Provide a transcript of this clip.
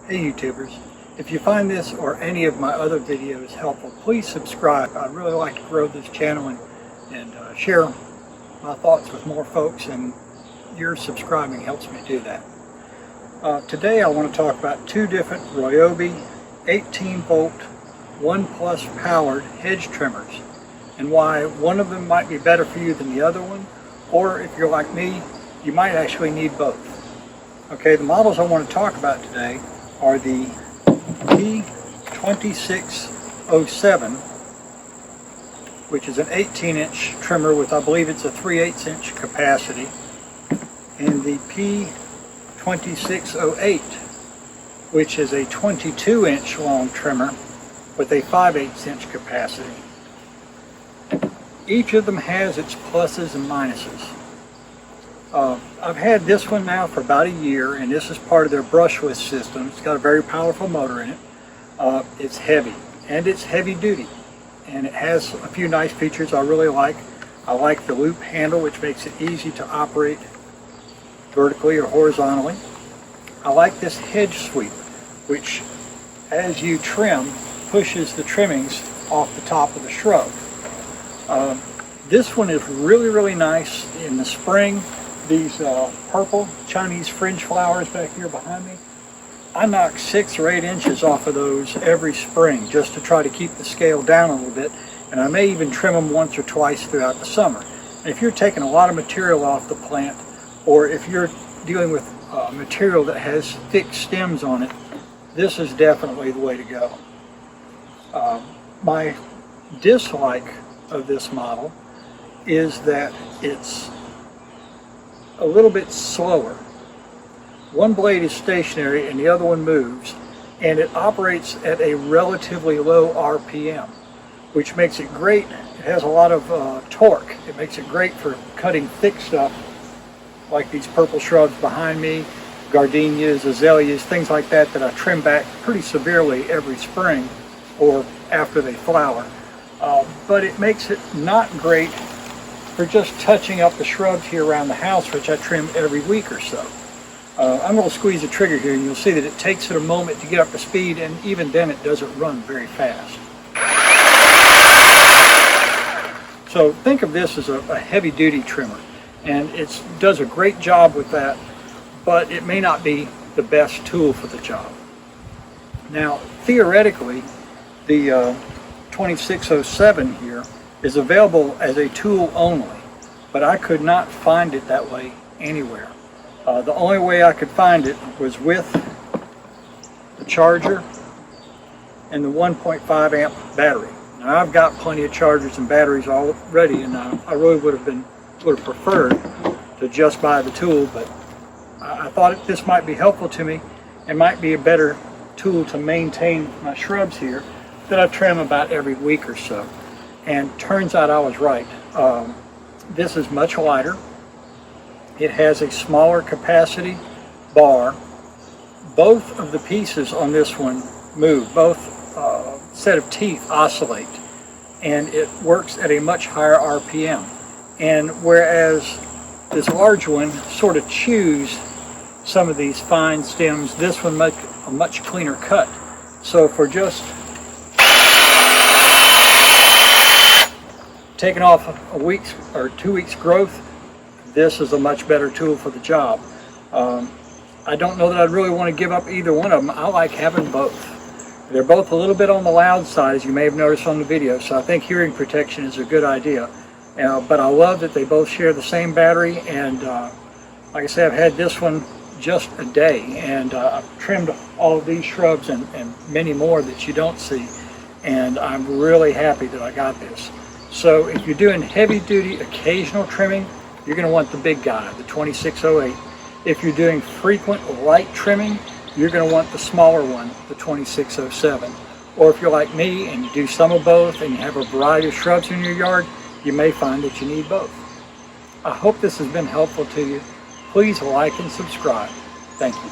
Hey YouTubers, if you find this or any of my other videos helpful, please subscribe. I'd really like to grow this channel and share my thoughts with more folks, and your subscribing helps me do that. Today I want to talk about two different Ryobi 18 volt 1+ powered hedge trimmers and why one of them might be better for you than the other one, or if you're like me, you might actually need both. Okay, the models I want to talk about today are the P2607, which is an 18-inch trimmer with, I believe it's a 3/8" capacity, and the P2608, which is a 22-inch long trimmer with a 5/8" capacity. Each of them has its pluses and minuses. I've had this one now for about a year, and this is part of their brushless system. It's got a very powerful motor in it. It's heavy, and it's heavy duty, and it has a few nice features I really like. I like the loop handle, which makes it easy to operate vertically or horizontally. I like this hedge sweep, which as you trim pushes the trimmings off the top of the shrub. This one is really nice in the spring. These purple Chinese fringe flowers back here behind me, I knock 6 or 8 inches off of those every spring just to try to keep the scale down a little bit, and I may even trim them once or twice throughout the summer. And if you're taking a lot of material off the plant, or if you're dealing with material that has thick stems on it, this is definitely the way to go. My dislike of this model is that it's a little bit slower. One blade is stationary and the other one moves, and it operates at a relatively low RPM, which makes it great. It has a lot of torque. It makes it great for cutting thick stuff like these purple shrubs behind me, gardenias, azaleas, things like that I trim back pretty severely every spring or after they flower. But it makes it not great for just touching up the shrubs here around the house, which I trim every week or so. I'm going to squeeze the trigger here, and you'll see that it takes it a moment to get up to speed, and even then it doesn't run very fast. So think of this as a heavy-duty trimmer, and it does a great job with that, but it may not be the best tool for the job. Now, theoretically, the 2607 here is available as a tool only, but I could not find it that way anywhere. The only way I could find it was with the charger and the 1.5 amp battery. Now, I've got plenty of chargers and batteries already, and I really would have preferred to just buy the tool, but I thought this might be helpful to me and might be a better tool to maintain my shrubs here that I trim about every week or so. And turns out I was right. This is much lighter. It has a smaller capacity bar. Both of the pieces on this one move. Both set of teeth oscillate, and it works at a much higher RPM. And whereas this large one sort of chews some of these fine stems, this one makes a much cleaner cut. So for just taking off a week's or 2 weeks growth, this is a much better tool for the job. I don't know that I'd really want to give up either one of them. I like having both. They're both a little bit on the loud side, as you may have noticed on the video, so I think hearing protection is a good idea. But I love that they both share the same battery, and like I said, I've had this one just a day, and I've trimmed all of these shrubs and many more that you don't see, and I'm really happy that I got this. So if you're doing heavy-duty occasional trimming, you're going to want the big guy, the 2608. If you're doing frequent light trimming, you're going to want the smaller one, the 2607. Or if you're like me and you do some of both and you have a variety of shrubs in your yard, you may find that you need both. I hope this has been helpful to you. Please like and subscribe. Thank you.